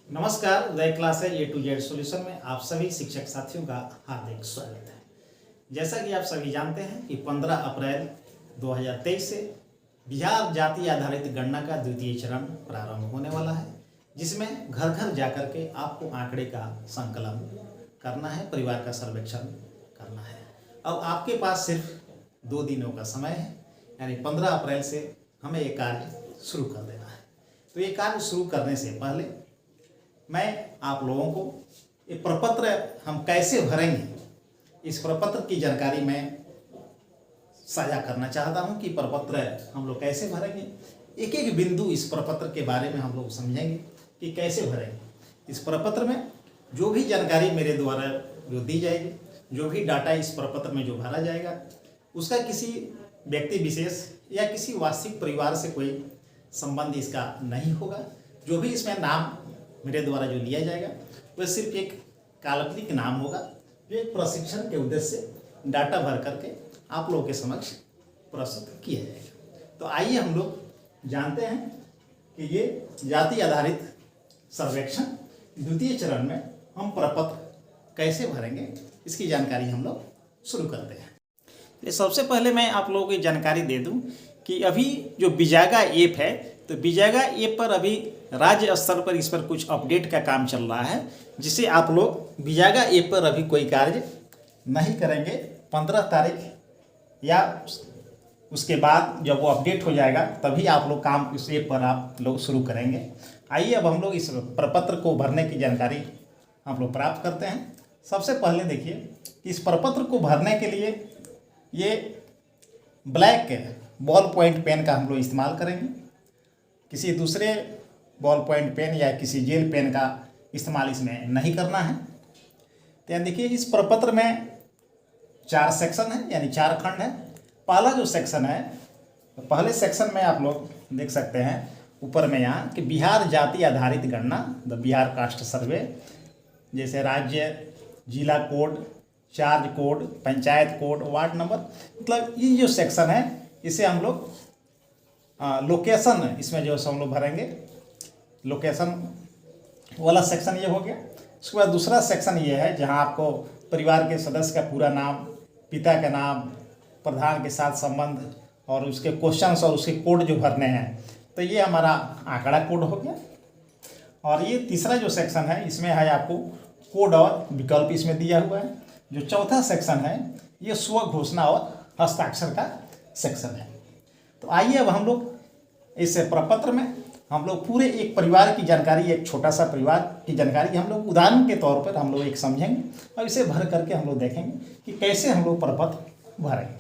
नमस्कार, उदय क्लास है A to Z solution में आप सभी शिक्षक साथियों का हार्दिक स्वागत है। जैसा कि आप सभी जानते हैं कि 15 अप्रैल 2023 से बिहार जाति आधारित गणना का द्वितीय चरण प्रारंभ होने वाला है, जिसमें घर घर जाकर के आपको आंकड़े का संकलन करना है, परिवार का सर्वेक्षण करना है। अब आपके पास सिर्फ 2 दिनों का समय है, यानी 15 अप्रैल से हमें ये कार्य शुरू कर देना है। तो ये कार्य शुरू करने से पहले मैं आप लोगों को ये प्रपत्र हम कैसे भरेंगे, इस प्रपत्र की जानकारी मैं साझा करना चाहता हूं कि प्रपत्र हम लोग कैसे भरेंगे। एक एक बिंदु इस प्रपत्र के बारे में हम लोग समझेंगे कि कैसे भरेंगे। इस प्रपत्र में जो भी जानकारी मेरे द्वारा जो दी जाएगी, जो भी डाटा इस प्रपत्र में जो भरा जाएगा, उसका किसी व्यक्ति विशेष या किसी वास्तविक परिवार से कोई संबंध इसका नहीं होगा। जो भी इसमें नाम मेरे द्वारा जो लिया जाएगा वह सिर्फ एक काल्पनिक नाम होगा, जो एक प्रशिक्षण के उद्देश्य से डाटा भर करके आप लोगों के समक्ष प्रस्तुत किया जाएगा। तो आइए हम लोग जानते हैं कि ये जाति आधारित सर्वेक्षण द्वितीय चरण में हम प्रपत्र कैसे भरेंगे, इसकी जानकारी हम लोग शुरू करते हैं। सबसे पहले मैं आप लोगों को जानकारी दे दूं कि अभी जो बिजागा ऐप है, तो बिजागा ऐप पर अभी राज्य स्तर पर इस पर कुछ अपडेट का काम चल रहा है, जिसे आप लोग बिजागा ऐप पर अभी कोई कार्य नहीं करेंगे। 15 तारीख या उसके बाद जब वो अपडेट हो जाएगा तभी आप लोग काम इस ऐप पर आप लोग शुरू करेंगे। आइए अब हम लोग इस प्रपत्र को भरने की जानकारी हम लोग प्राप्त करते हैं। सबसे पहले देखिए कि इस प्रपत्र को भरने के लिए ये ब्लैक बॉल पॉइंट पेन का हम लोग इस्तेमाल करेंगे। किसी दूसरे बॉल पॉइंट पेन या किसी जेल पेन का इस्तेमाल इसमें नहीं करना है। तो यहाँ देखिए इस प्रपत्र में 4 सेक्शन है, यानी 4 खंड है। पहला जो सेक्शन है, तो पहले सेक्शन में आप लोग देख सकते हैं ऊपर में यहाँ कि बिहार जाति आधारित गणना, द बिहार कास्ट सर्वे, जैसे राज्य, जिला code, charge code, panchayat code, ward number, मतलब ये जो सेक्शन है इसे हम लोग लोकेशन, इसमें जो हम लोग भरेंगे लोकेशन वाला सेक्शन ये हो गया। उसके बाद दूसरा सेक्शन ये है जहां आपको परिवार के सदस्य का पूरा नाम, पिता का नाम, प्रधान के साथ संबंध और उसके क्वेश्चंस और उसके कोड जो भरने हैं, तो ये हमारा आंकड़ा कोड हो गया। और ये तीसरा जो सेक्शन है इसमें है आपको कोड और विकल्प इसमें दिया हुआ है। जो चौथा सेक्शन है ये स्व घोषणा और हस्ताक्षर का सेक्शन है। तो आइए अब हम लोग इस प्रपत्र में हम लोग पूरे एक परिवार की जानकारी, एक छोटा सा परिवार की जानकारी हम लोग उदाहरण के तौर पर हम लोग एक समझेंगे और इसे भर करके हम लोग देखेंगे कि कैसे हम लोग प्रपत्र भरेंगे।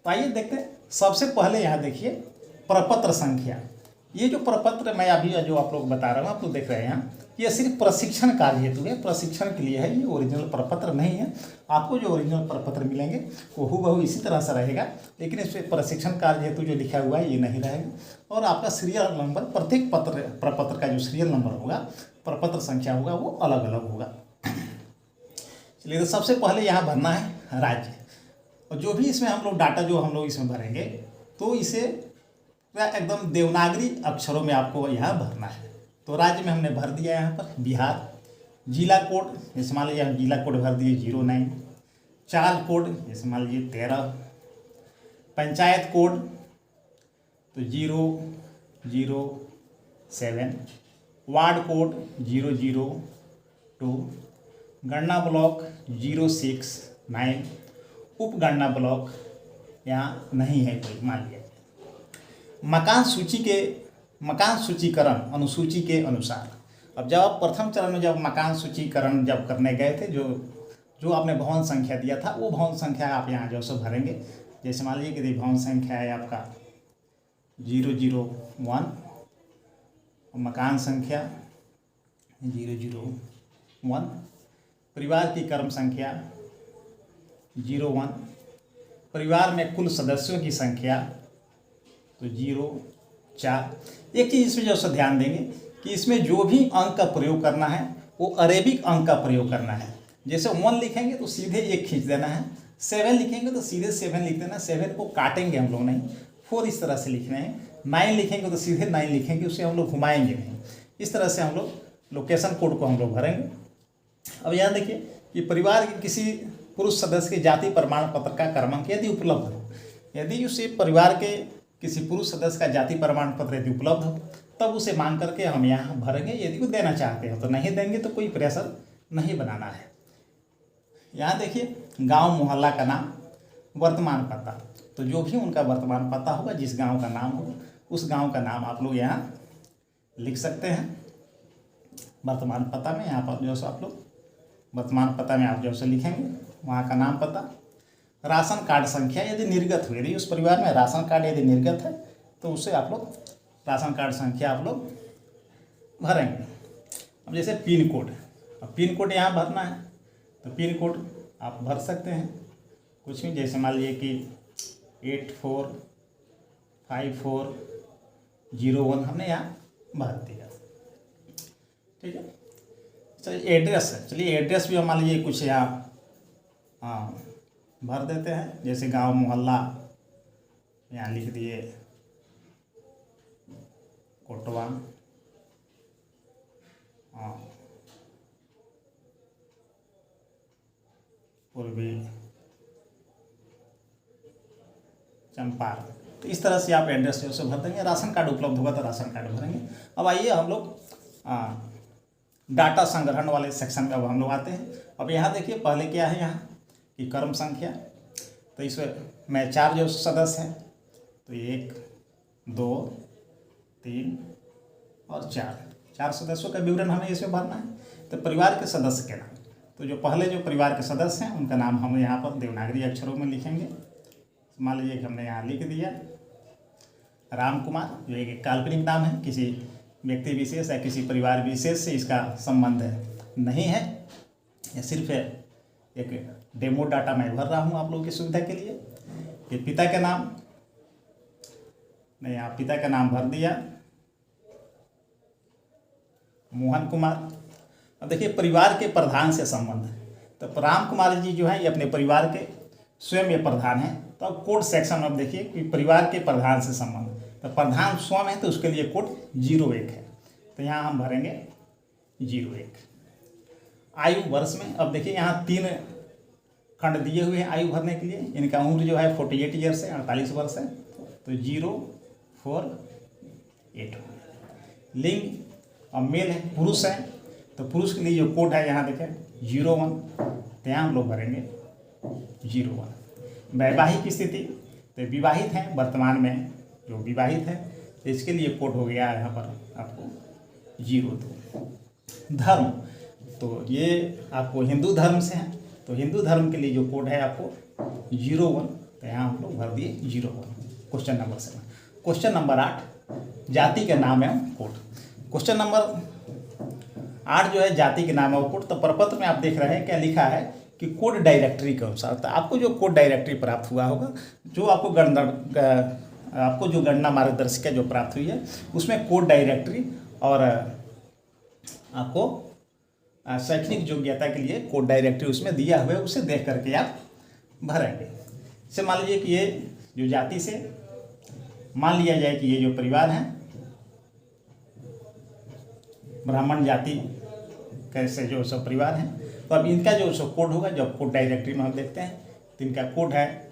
तो आइए देखते हैं। सबसे पहले यहाँ देखिए प्रपत्र संख्या। ये जो प्रपत्र मैं अभी जो आप लोग बता रहा हूँ, आप लोग देख रहे हैं यहाँ, ये सिर्फ प्रशिक्षण कार्य हेतु है, प्रशिक्षण के लिए है। ये ओरिजिनल प्रपत्र नहीं है। आपको जो ओरिजिनल प्रपत्र मिलेंगे वो हूबहू इसी तरह से रहेगा, लेकिन इस पर प्रशिक्षण कार्य हेतु जो लिखा हुआ है ये नहीं रहेगा। और आपका सीरियल नंबर, प्रत्येक प्रपत्र का जो सीरियल नंबर होगा, प्रपत्र संख्या होगा, वो अलग अलग होगा। चलिए, तो सबसे पहले यहाँ भरना है राज्य। और जो भी इसमें हम लोग डाटा जो हम लोग इसमें भरेंगे, तो इसे एकदम देवनागरी अक्षरों में आपको यहाँ भरना है। तो राज्य में हमने भर दिया यहाँ पर बिहार। जिला कोड जैसे मान लीजिए हम जिला कोड भर दिए 09। चार्ज कोड जैसे मान लीजिए 13। पंचायत कोड तो 007। Ward code 002। गणना ब्लॉक 069। उपगणना ब्लॉक यहाँ नहीं है कोई, मान लिया। मकान सूचीकरण अनुसूची के अनुसार। अब जब आप प्रथम चरण में जब मकान सूचीकरण जब करने गए थे, जो आपने भवन संख्या दिया था, वो भवन संख्या आप यहाँ जो सो भरेंगे। जैसे मान लीजिए कि भवन संख्या है आपका 001, मकान संख्या 001, परिवार की क्रम संख्या 01, परिवार में कुल सदस्यों की संख्या तो 04। एक चीज़ इसमें जो ध्यान देंगे कि इसमें जो भी अंक का प्रयोग करना है वो अरेबिक अंक का प्रयोग करना है। जैसे 1 लिखेंगे तो सीधे 1 खींच देना है, 7 लिखेंगे तो सीधे 7 लिख देना। 7 को काटेंगे हम लोग नहीं, 4 इस तरह से लिखना है। 9 लिखेंगे तो सीधे 9 लिखेंगे, उसे हम लोग घुमाएंगे नहीं। इस तरह से हम लोग लोकेशन कोड को हम लोग भरेंगे। अब यहाँ देखिए कि परिवार के किसी पुरुष सदस्य के जाति प्रमाण पत्र का क्रमांक यदि उपलब्ध हो, यदि उसे परिवार के किसी पुरुष सदस्य का जाति प्रमाण पत्र यदि उपलब्ध हो तब उसे मांग करके हम यहाँ भरेंगे। यदि वो देना चाहते हैं तो नहीं देंगे, तो कोई प्रेशर नहीं बनाना है। यहाँ देखिए गांव मोहल्ला का नाम, वर्तमान पता, तो जो भी उनका वर्तमान पता होगा, जिस गांव का नाम होगा उस गांव का नाम आप लोग यहाँ लिख सकते हैं। वर्तमान पता में यहाँ पर जो सो आप लोग वर्तमान पता में आप जो सो लिखेंगे वहाँ का नाम पता। राशन कार्ड संख्या यदि निर्गत हुई, यदि उस परिवार में राशन कार्ड यदि निर्गत है तो उसे आप लोग राशन कार्ड संख्या आप लोग भरेंगे। अब जैसे पिन कोड, अब पिन कोड यहाँ भरना है तो पिन कोड आप भर सकते हैं कुछ भी, जैसे मान लीजिए कि 845401 हमने यहाँ भर दिया। ठीक है, चलिए एड्रेस है, चलिए एड्रेस भी हम मान लीजिए कुछ यहाँ भर देते हैं, जैसे गांव मोहल्ला यहाँ लिख दिए कोटवा, पूर्वी चंपारण। तो इस तरह से आप एड्रेस जो भर देंगे। राशन कार्ड उपलब्ध होगा तो राशन कार्ड भरेंगे। अब आइए हम लोग डाटा संग्रहण वाले सेक्शन में अब हम लोग आते हैं। अब यहाँ देखिए पहले क्या है यहाँ कि कर्म संख्या, तो इसमें 4 जो सदस्य हैं तो 1 2 3 और 4 सदस्यों का विवरण हमें इसमें भरना है। तो परिवार के सदस्य के नाम, तो जो पहले जो परिवार के सदस्य हैं उनका नाम हम यहाँ पर देवनागरी अक्षरों में लिखेंगे। मान लीजिए कि हमने यहाँ लिख दिया राम कुमार, जो एक काल्पनिक नाम है, किसी व्यक्ति विशेष या किसी परिवार विशेष से इसका संबंध नहीं है, यह सिर्फ एक डेमो डाटा मैं भर रहा हूँ आप लोगों की सुविधा के लिए। ये पिता का नाम, मैं यहाँ पिता का नाम भर दिया मोहन कुमार। अब देखिए परिवार के प्रधान से संबंध है, तो राम कुमार जी जो है ये अपने परिवार के स्वयं ये प्रधान है। तो अब कोड सेक्शन में देखिए कि परिवार के प्रधान से संबंध, तो प्रधान स्वयं है तो उसके लिए कोड 01 है, तो यहाँ हम भरेंगे 01। आयु वर्ष में, अब देखिए यहाँ 3 खंड दिए हुए हैं आयु भरने के लिए। इनका उम्र जो है 48 ईयर्स है, 48 वर्ष है, तो 048। लिंग, अब मेल है, पुरुष है, तो पुरुष के लिए जो कोड है यहाँ देखें 01, तो यहाँ हम लोग भरेंगे 01। वैवाहिक स्थिति, तो विवाहित हैं, वर्तमान में जो विवाहित है, तो इसके लिए कोड हो गया यहाँ पर आपको 02। धर्म, तो ये आपको हिंदू धर्म से है, तो हिंदू धर्म के लिए जो कोड है आपको 01, तो यहाँ हम लोग भर दिए 01। Question number 7। क्वेश्चन नंबर 8 जाति के नाम एवं कोड। क्वेश्चन नंबर 8 जो है जाति के नाम एवं कोड, तो प्रपत्र में आप देख रहे हैं क्या लिखा है कि कोड डायरेक्टरी के अनुसार, तो आपको जो कोड डायरेक्टरी प्राप्त हुआ होगा, जो आपको जो गणना मार्गदर्शिका जो प्राप्त हुई है उसमें कोड डायरेक्टरी और आपको शैक्षणिक योग्यता के लिए कोड डायरेक्टरी उसमें दिया हुआ है, उसे देख करके आप भरेंगे। जैसे मान लीजिए कि ये जो जाति से मान लिया जाए कि ये जो परिवार है ब्राह्मण जाति कैसे जो सब परिवार हैं, तो अब इनका जो सो कोड होगा, जब कोड डायरेक्टरी में हम देखते हैं तो इनका कोड है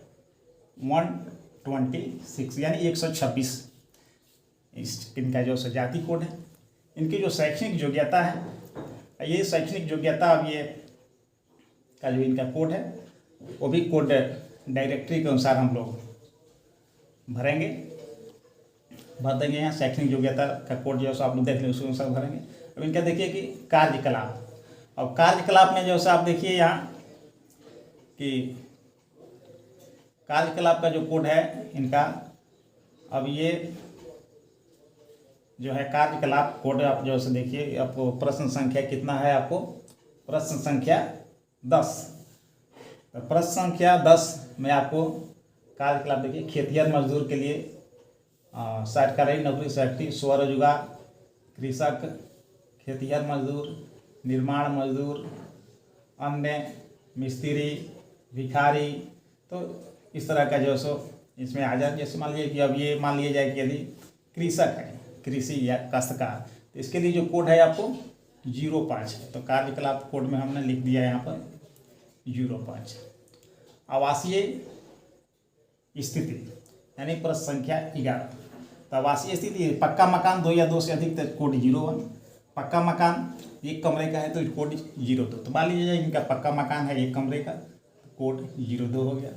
126 यानी 126। इनका जो सो जाति कोड है। इनकी जो शैक्षणिक योग्यता है, ये शैक्षणिक योग्यता अब ये का जो इनका कोड है वो भी कोड डायरेक्टरी के अनुसार हम लोग भरेंगे, भर देंगे। यहाँ शैक्षणिक योग्यता का कोड जो है आप लोग देख लें उसके अनुसार भरेंगे। अब इनका देखिए कि कार्यकलाप, अब कार्यकलाप में जो है आप देखिए यहाँ कि कार्यकलाप का जो कोड है इनका, अब ये जो है कार्यकलाप कोड आप जो है देखिए, आपको प्रश्न संख्या कितना है, आपको प्रश्न संख्या 10। तो प्रश्न संख्या 10 में आपको कार्यकलाप देखिए खेतिहर मजदूर के लिए सरकारी नौकरी फैक्ट्री, स्वरोजगार, कृषक, खेतिहर मजदूर, निर्माण मजदूर, अन्य, मिस्त्री, भिखारी, तो इस तरह का जो सो इसमें आ जाए। जैसे मान लीजिए कि अब ये मान लिया जाए कि यदि कृषक है, कृषि या काश्तकार, तो इसके लिए जो कोड है आपको 05 है, तो कार्यकलाप कोड में हमने लिख दिया यहाँ पर 05। आवासीय स्थिति यानी प्रश्न संख्या 11। तो आवासीय स्थिति पक्का मकान 2 या 2 से अधिक तो कोड 01, पक्का मकान 1 कमरे का है तो कोड 02। तो मान लीजिए इनका पक्का मकान है 1 कमरे का, कोड 02 हो गया।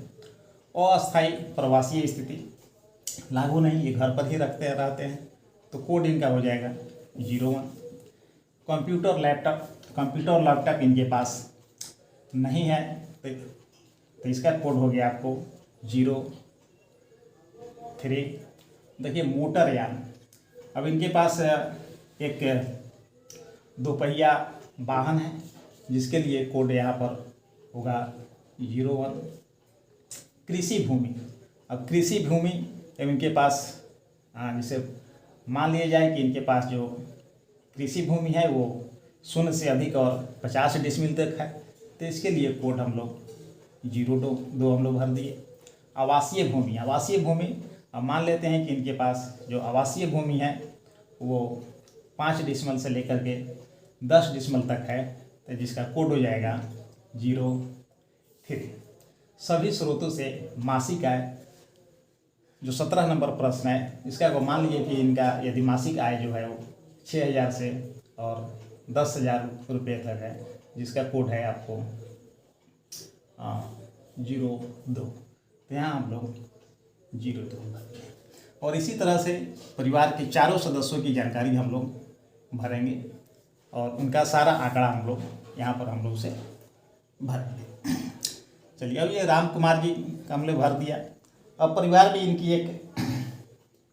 अस्थायी प्रवासीय स्थिति लागू नहीं, ये घर पर ही रहते हैं तो कोड इनका हो जाएगा 01। कंप्यूटर लैपटॉप इनके पास नहीं है तो इसका कोड हो गया आपको 03। देखिए मोटर यान, अब इनके पास एक 2 पहिया वाहन है जिसके लिए कोड यहाँ पर होगा 01। कृषि भूमि, अब कृषि भूमि अब इनके पास जैसे मान लिया जाए कि इनके पास जो कृषि भूमि है वो 0 से अधिक और 50 डिसमिल तक है तो इसके लिए कोड हम लोग 02 हम लोग भर दिए। आवासीय भूमि अब मान लेते हैं कि इनके पास जो आवासीय भूमि है वो 5 डिसमिल से लेकर के 10 डिसमिल तक है तो जिसका कोड हो जाएगा 03। सभी स्रोतों से मासिक आय, जो 17 नंबर प्रश्न है इसका को मान लीजिए कि इनका यदि मासिक आय जो है वो 6,000 से और 10,000 रुपये तक है जिसका कोड है आपको 02। तो यहाँ हम लोग 02 और इसी तरह से परिवार के चारों सदस्यों की जानकारी हम लोग भरेंगे और उनका सारा आंकड़ा हम लोग यहाँ पर हम लोग से भरेंगे। चलिए अब ये राम कुमार जी का हमने भर दिया। अब परिवार में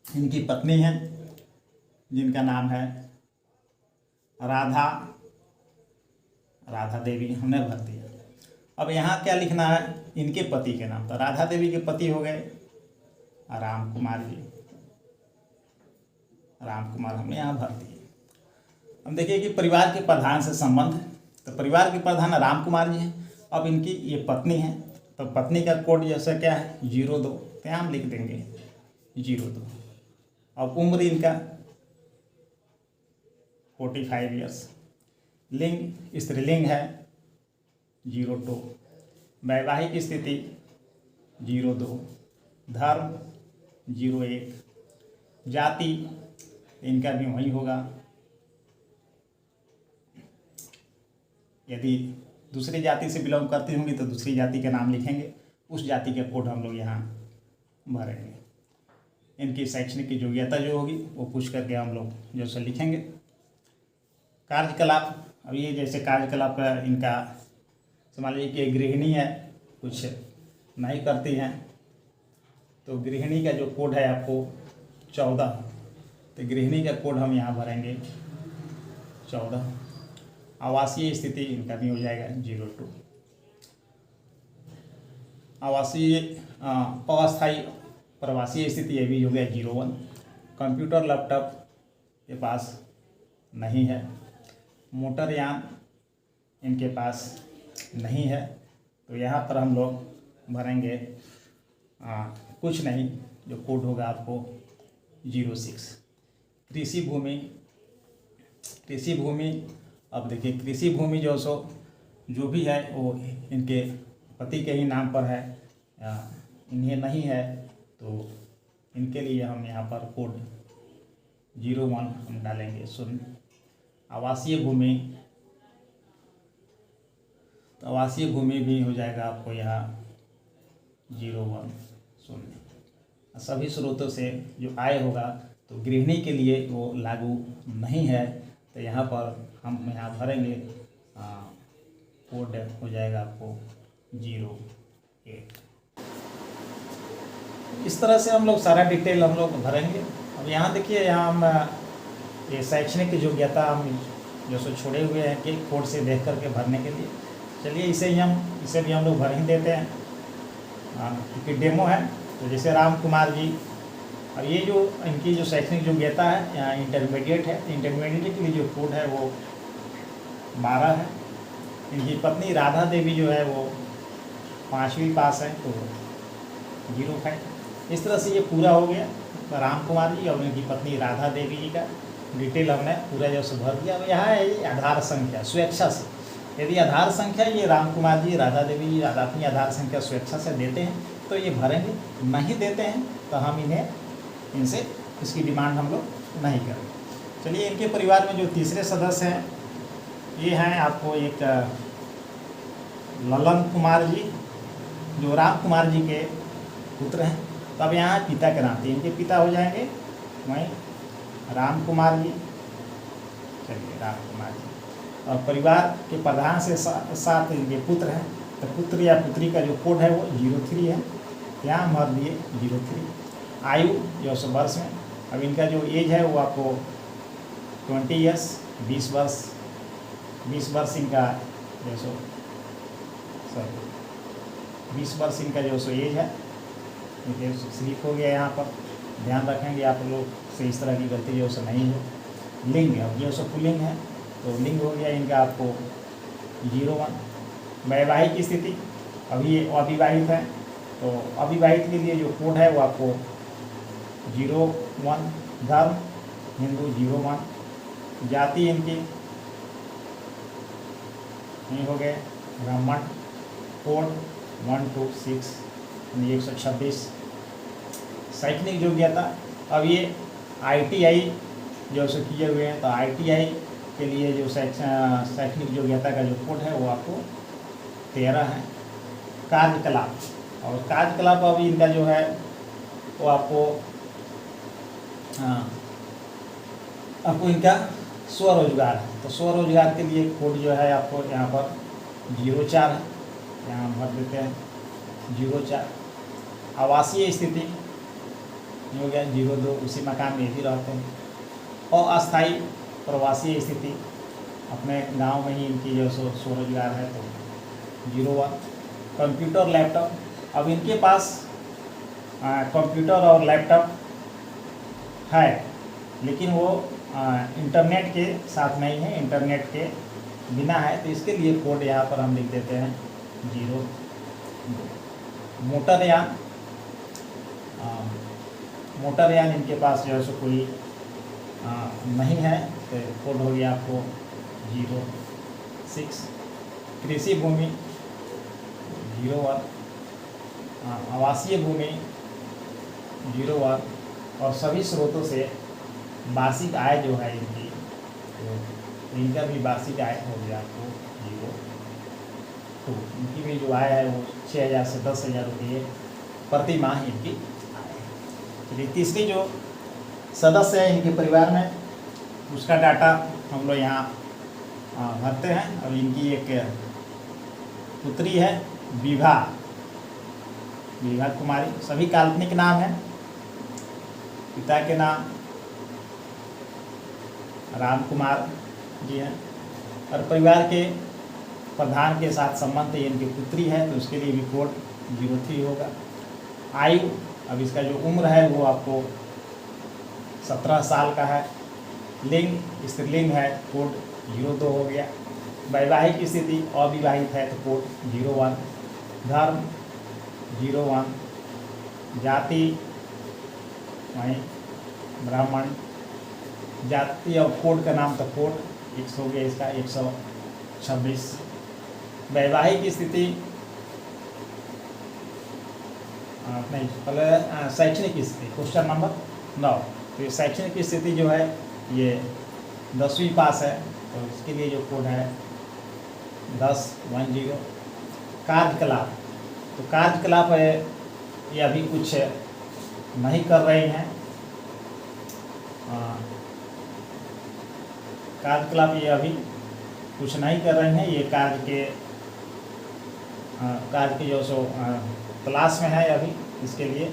इनकी पत्नी है जिनका नाम है राधा देवी, हमने भर दिया। अब यहाँ क्या लिखना है, इनके पति के नाम, तो राधा देवी के पति हो गए राम कुमार जी, राम कुमार हमने यहाँ भर दिए। हम देखिए कि परिवार के प्रधान से संबंध है, तो परिवार के प्रधान राम कुमार जी हैं। अब इनकी ये पत्नी है तो पत्नी का कोड जैसा क्या है 02, तो हम लिख देंगे 02। अब उम्र इनका 45 ईयर्स, लिंग स्त्रीलिंग है 02, वैवाहिक स्थिति 02, धर्म 01, जाति इनका भी वही होगा। यदि दूसरी जाति से बिलोंग करती होंगी तो दूसरी जाति का नाम लिखेंगे, उस जाति का कोड हम लोग यहाँ भरेंगे। इनकी शैक्षणिक की योग्यता जो होगी वो पूछ करके हम लोग जैसे लिखेंगे। कार्यकलाप, अब ये जैसे कार्यकलाप इनका समझ लीजिए कि गृहिणी है, कुछ नहीं करती हैं तो गृहिणी का जो कोड है आपको 14, तो गृहिणी का कोड हम यहाँ भरेंगे 14। आवासीय स्थिति इनका भी हो जाएगा 02। आवासीय अस्थायी प्रवासीय स्थिति ये भी हो गया 01। कंप्यूटर लैपटॉप के पास नहीं है। मोटर यान इनके पास नहीं है तो यहाँ पर हम लोग भरेंगे कुछ नहीं, जो कोड होगा आपको 06। कृषि भूमि, अब देखिए कृषि भूमि जो भी है वो इनके पति के ही नाम पर है, इन्हें नहीं है तो इनके लिए हम यहाँ पर कोड 01 हम डालेंगे 0। आवासीय भूमि भी हो जाएगा आपको यहाँ 01 0। सभी स्रोतों से जो आय होगा तो गृहिणी के लिए वो लागू नहीं है तो यहाँ पर हम यहाँ भरेंगे कोड हो जाएगा आपको 08। इस तरह से हम लोग सारा डिटेल हम लोग भरेंगे। अब यहाँ देखिए, यहाँ हम ये शैक्षणिक योग्यता हम जो सो छोड़े हुए हैं कि कोड से देख करके भरने के लिए, चलिए इसे भी हम लोग भर ही देते हैं क्योंकि डेमो है। तो जैसे राम कुमार जी, और ये जो इनकी जो शैक्षणिक योग्यता है यहाँ इंटरमीडिएट है, इंटरमीडिएट के लिए जो कोड है वो 12 है। इनकी पत्नी राधा देवी जो है वो 5वीं पास है तो 05। इस तरह से ये पूरा हो गया राम कुमार जी और इनकी पत्नी राधा देवी जी का डिटेल हमने पूरा जो सो भर दिया। अब यहाँ है ये आधार संख्या स्वेच्छा से, यदि आधार संख्या ये राम कुमार जी राधा देवी जी अपनी आधार संख्या स्वेच्छा से देते हैं तो ये भरेंगे, नहीं देते हैं तो हम इनसे इसकी डिमांड हम लोग नहीं करेंगे। चलिए, इनके परिवार में जो तीसरे सदस्य हैं ये हैं आपको एक ललन कुमार जी, जो राम कुमार जी के पुत्र हैं। तो अब यहाँ पिता के नाते इनके पिता हो जाएंगे वहीं राम कुमार जी। चलिए, राम कुमार जी। और परिवार के प्रधान से साथ इनके पुत्र हैं, तो पुत्र या पुत्री का जो कोड है वो 03 है, यहाँ भर दिए 03। आयु जो सो वर्ष में, अब इनका जो एज है वो आपको 20 ईयर्स 20 वर्ष इनका जो सो 20 वर्ष इनका जो सो एज है। स्लिप हो गया यहाँ पर, ध्यान रखेंगे आप लोग से इस तरह की गलती जो सो नहीं है। लिंग अब जो सो पुल्लिंग है तो लिंग हो गया इनका आपको 01। वैवाहिक स्थिति अभी अविवाहित है, तो अविवाहित के लिए जो कोड है वो आपको 01। धर्म हिंदू 01। जाति इनकी नहीं हो गए ब्राह्मण। कोड 126 126। शैक्षणिक योग्यता अब ये ITI जो सो किए हुए हैं, तो ITI के लिए जो शैक्षणिक योग्यता का जो कोड है वो आपको 13 है। कार्यकलाप और कार्यकलाप अब इनका जो है वो आपको इनका स्वरोजगार है, तो स्वरोजगार के लिए कोड जो है आपको यहाँ पर 04 है, यहाँ भर देते हैं 04। आवासीय स्थिति हो गया 02, उसी मकान में भी रहते हैं। अस्थायी प्रवासी स्थिति अपने गांव में ही इनकी जो स्वरोजगार है तो 01। कंप्यूटर लैपटॉप अब इनके पास कंप्यूटर और लैपटॉप है, लेकिन वो इंटरनेट के साथ नहीं है, इंटरनेट के बिना है, तो इसके लिए कोड यहाँ पर हम लिख देते हैं 02। मोटरयान इनके पास जो है सो कोई नहीं है, तो कोड हो गया आपको 06। कृषि भूमि 01। आवासीय भूमि 01। और सभी स्रोतों से वार्षिक आय जो है इनकी, तो इनका भी वार्षिक आय हो गया आपको 02। इनकी भी जो आय है वो 6,000 से 10,000 रुपये प्रति माह इनकी आय है। चलिए, तीसरी जो सदस्य है इनके परिवार में उसका डाटा हम लोग यहाँ भरते हैं। और इनकी एक पुत्री है विभा कुमारी। सभी काल्पनिक नाम है। पिता के नाम राम कुमार जी हैं, और परिवार के प्रधान के साथ संबंध इनकी पुत्री है, तो उसके लिए भी कोड 03 होगा। आयु अब इसका जो उम्र है वो आपको 17 साल का है। लिंग स्त्रीलिंग है, कोड 02 हो गया। वैवाहिक स्थिति अविवाहित है तो कोड 01। धर्म 01। जाति वहीं ब्राह्मण। जाति और कोड का नाम तो कोड 100 हो गया इसका 126। वैवाहिक स्थिति नहीं, पहले शैक्षणिक स्थिति क्वेश्चन नंबर 9। तो ये शैक्षणिक स्थिति जो है ये 10वीं पास है, तो इसके लिए जो कोड है 1010। कार्यकलाप तो कार्यकलाप है ये अभी कुछ नहीं कर रहे हैं। कार्यकलाप ये अभी कुछ नहीं कर रहे हैं, ये कार्य के जो सो क्लास में है अभी इसके लिए,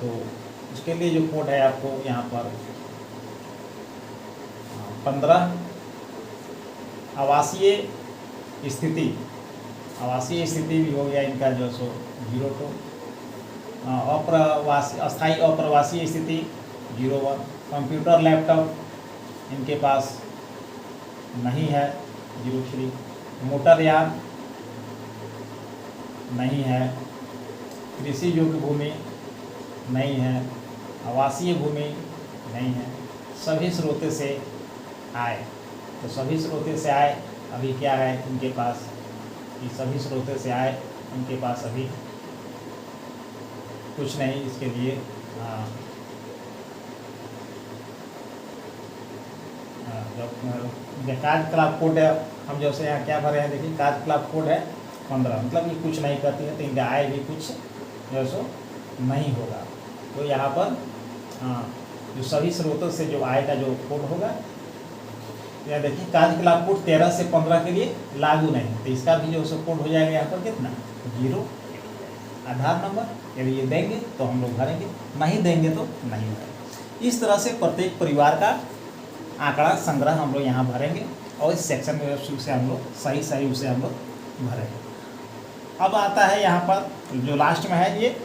तो उसके लिए जो कोड है आपको यहाँ पर 15। आवासीय स्थिति भी हो गया इनका जो सो 02। अस्थायी अप्रवासी स्थिति 01। कंप्यूटर लैपटॉप इनके पास नहीं है 03। मोटरयान नहीं है। कृषि योग्य भूमि नहीं है। आवासीय भूमि नहीं है। सभी स्रोतों से आय। तो सभी स्रोतों से आय अभी क्या है उनके पास, कि सभी स्रोतों से आय उनके पास अभी कुछ नहीं। इसके लिए कार्यकलाप कोड है, हम जैसे यहाँ क्या भरे हैं देखिए, कार्यकलाप कोड है 15, मतलब ये कुछ नहीं करती है तो इनका आय भी कुछ जो सो नहीं होगा। तो यहाँ पर जो सभी स्रोतों से जो आय का जो कोड होगा, यहाँ देखिए कार्यकलाप कोड 13 से 15 के लिए लागू नहीं, तो इसका भी जो सो कोड हो जाएगा यहाँ पर कितना 0। आधार नंबर यदि ये देंगे तो हम लोग भरेंगे, नहीं देंगे तो नहीं भरेंगे। इस तरह से प्रत्येक परिवार का आंकड़ा संग्रह हम लोग यहाँ भरेंगे और इस सेक्शन में उसे हम लोग सही उसे हम लोग भरेंगे। अब आता है यहाँ पर जो लास्ट में है ये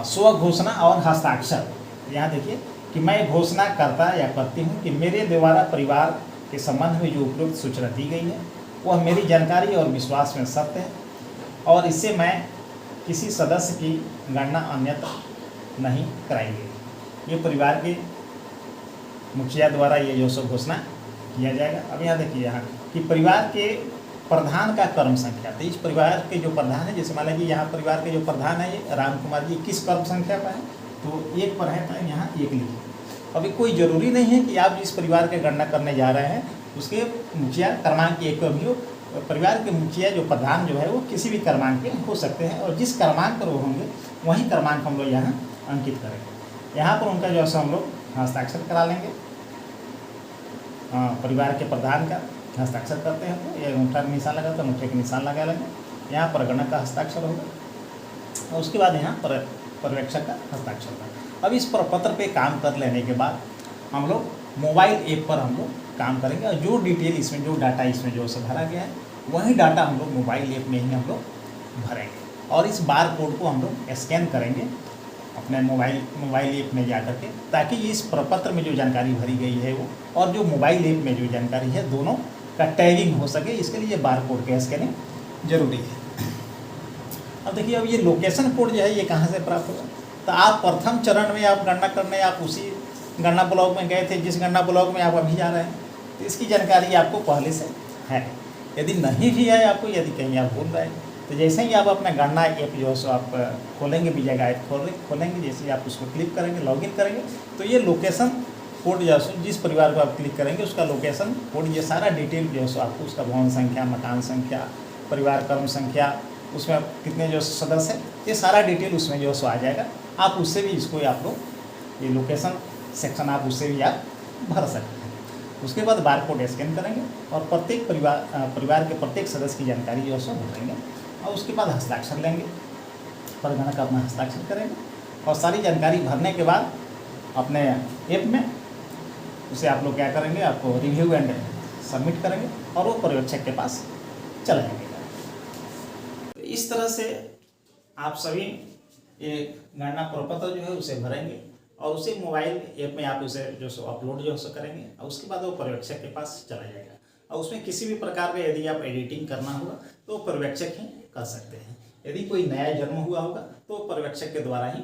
स्व घोषणा और हस्ताक्षर। यहाँ देखिए कि मैं घोषणा करता या करती हूँ कि मेरे द्वारा परिवार के संबंध में जो उपयुक्त सूचना दी गई है वह मेरी जानकारी और विश्वास में सत्य है और इससे मैं किसी सदस्य की गणना अन्यथा नहीं कराई गई। ये परिवार के मुखिया द्वारा ये जो सब घोषणा किया जाएगा। अब यहाँ देखिए यहाँ कि परिवार के प्रधान का कर्म संख्या, तो इस परिवार के जो प्रधान है, जैसे मान लीजिए यहाँ परिवार के जो प्रधान है ये राम कुमार जी, किस कर्म संख्या पर है तो 1 पर है, तो यहाँ 1 लिखिए। अभी कोई ज़रूरी नहीं है कि आप जिस परिवार की गणना करने जा रहे हैं उसके मुखिया क्रमांक 1 पर भी हो। परिवार के मुखिया जो प्रधान जो है वो किसी भी क्रमांक के हो सकते हैं और जिस क्रमांक पर वो होंगे वही क्रमांक हम लोग यहाँ अंकित करेंगे। यहाँ पर उनका जो है हम लोग हस्ताक्षर करा लेंगे। परिवार के प्रधान का हस्ताक्षर करते हैं तो ये अंगूठा का निशान लगा तो अंगूठे का निशान लगा लेंगे। यहाँ पर गणक का हस्ताक्षर होगा और उसके बाद यहाँ पर पर्यवेक्षक का हस्ताक्षर होगा। अब इस प्रपत्र पे काम कर लेने के बाद हम लोग मोबाइल ऐप पर हम लोग काम करेंगे और जो डिटेल इसमें जो डाटा इसमें जो से भरा गया है वही डाटा हम लोग मोबाइल ऐप में ही हम लोग भरेंगे और इस बार कोड को हम लोग स्कैन करेंगे अपने मोबाइल ऐप में जा करके, ताकि इस प्रपत्र में जो जानकारी भरी गई है वो और जो मोबाइल ऐप में जो जानकारी है दोनों का टैगिंग हो सके। इसके लिए बार कोड के स्कैनिंग जरूरी है। अब देखिए अब ये लोकेशन कोड जो है ये कहाँ से प्राप्त होगा, तो आप प्रथम चरण में आप गणना करने आप उसी गणना ब्लॉक में गए थे जिस गणना ब्लॉक में आप अभी जा रहे हैं, तो इसकी जानकारी आपको पहले से है। यदि नहीं भी है आपको, यदि कहीं आप भूल रहे हैं, तो जैसे ही आप अपना गणना ऐप जो है सो आप खोलेंगे, बीजागा ऐप खोलेंगे, जैसे ही आप उसको क्लिक करेंगे, लॉगिन करेंगे, तो ये लोकेशन कोड जो है जिस परिवार को आप क्लिक करेंगे उसका लोकेशन कोड, ये सारा डिटेल जो है सो आपको उसका भवन संख्या, मकान संख्या, परिवार कर्म संख्या, उसमें कितने जो सदस्य हैं, ये सारा डिटेल उसमें जो है सो आ जाएगा। आप उससे भी इसको आप लोग ये लोकेशन सेक्शन आप उससे भी आप भर सकते हैं। उसके बाद बार कोड स्कैन करेंगे और प्रत्येक परिवार के प्रत्येक सदस्य की जानकारी जो है सो भरेंगे और उसके बाद हस्ताक्षर लेंगे, परिगणक अपना हस्ताक्षर करेंगे और सारी जानकारी भरने के बाद अपने ऐप में उसे आप लोग क्या करेंगे, आपको रिव्यू एंड सबमिट करेंगे और वो पर्यवेक्षक के पास चला जाएगा। इस तरह से आप सभी ये गणना प्रपत्र जो है उसे भरेंगे और उसे मोबाइल ऐप में आप उसे जो सो अपलोड जो सो करेंगे और उसके बाद वो पर्यवेक्षक के पास चला जाएगा और उसमें किसी भी प्रकार का यदि आप एडिटिंग करना होगा तो पर्यवेक्षक ही कर सकते हैं। यदि कोई नया जन्म हुआ होगा तो पर्यवेक्षक के द्वारा ही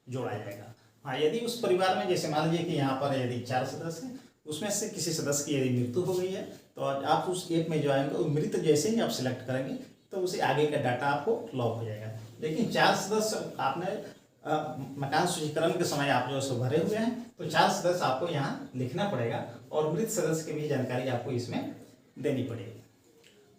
जोड़ा जाएगा। हाँ, यदि उस परिवार में जैसे मान लीजिए कि यहाँ पर यदि 4 सदस्य हैं, उसमें से किसी सदस्य की यदि मृत्यु हो गई है तो आप उस ऐप में जो आएंगे मृत जैसे ही आप सिलेक्ट करेंगे तो उसे आगे का डाटा आपको लॉक हो जाएगा। लेकिन 4 सदस्य आपने मकान सूचीकरण के समय आप जो सो भरे हुए हैं तो 4 सदस्य आपको यहाँ लिखना पड़ेगा और मृत सदस्य की भी जानकारी आपको इसमें देनी पड़ेगी।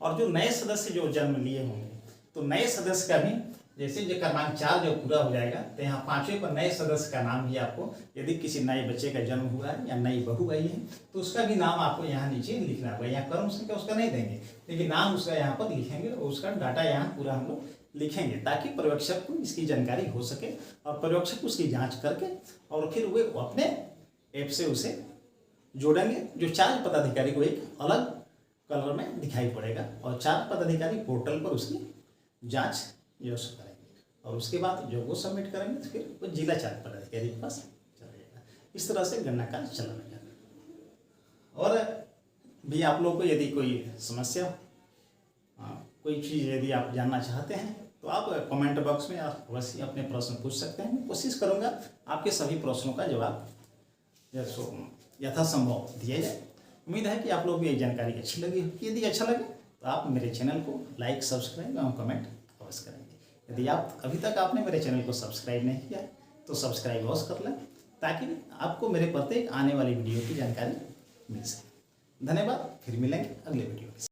और जो नए सदस्य जो जन्म लिए होंगे तो नए सदस्य का भी जैसे जो क्रमांक 4 जो पूरा हो जाएगा तो यहाँ 5वें पर नए सदस्य का नाम भी आपको, यदि किसी नए बच्चे का जन्म हुआ है या नई बहू आई है तो उसका भी नाम आपको यहाँ नीचे लिखना होगा। यहाँ कर्म संख्या उसका नहीं देंगे लेकिन नाम उसका यहाँ पर लिखेंगे और उसका डाटा यहाँ पूरा हम लोग लिखेंगे ताकि पर्यवेक्षक को इसकी जानकारी हो सके और पर्यवेक्षक उसकी जांच करके और फिर वे अपने ऐप से उसे जोड़ेंगे। जो 4 पदाधिकारी को एक अलग कलर में दिखाई पड़ेगा और 4 पदाधिकारी पोर्टल पर उसकी जांच जो करेंगे और उसके बाद जो वो सबमिट करेंगे तो फिर वो जिला 4 पदाधिकारी के पास चला जाएगा। इस तरह से गणना कार्य चलाना जाएगा। और भी आप लोगों को यदि कोई समस्या कोई चीज़ यदि आप जानना चाहते हैं तो आप कमेंट बॉक्स में आप अवश्य अपने प्रश्न पूछ सकते हैं। कोशिश करूँगा आपके सभी प्रश्नों का जवाब यथासंभव दिया जाए। उम्मीद है कि आप लोग भी ये जानकारी अच्छी लगी होगी। यदि अच्छा लगे तो आप मेरे चैनल को लाइक, सब्सक्राइब एवं कमेंट अवश्य करेंगे। यदि आप अभी तक आपने मेरे चैनल को सब्सक्राइब नहीं किया तो सब्सक्राइब अवश्य कर लें, ताकि आपको मेरे प्रत्येक आने वाली वीडियो की जानकारी मिल सके। धन्यवाद, फिर मिलेंगे अगले वीडियो के साथ।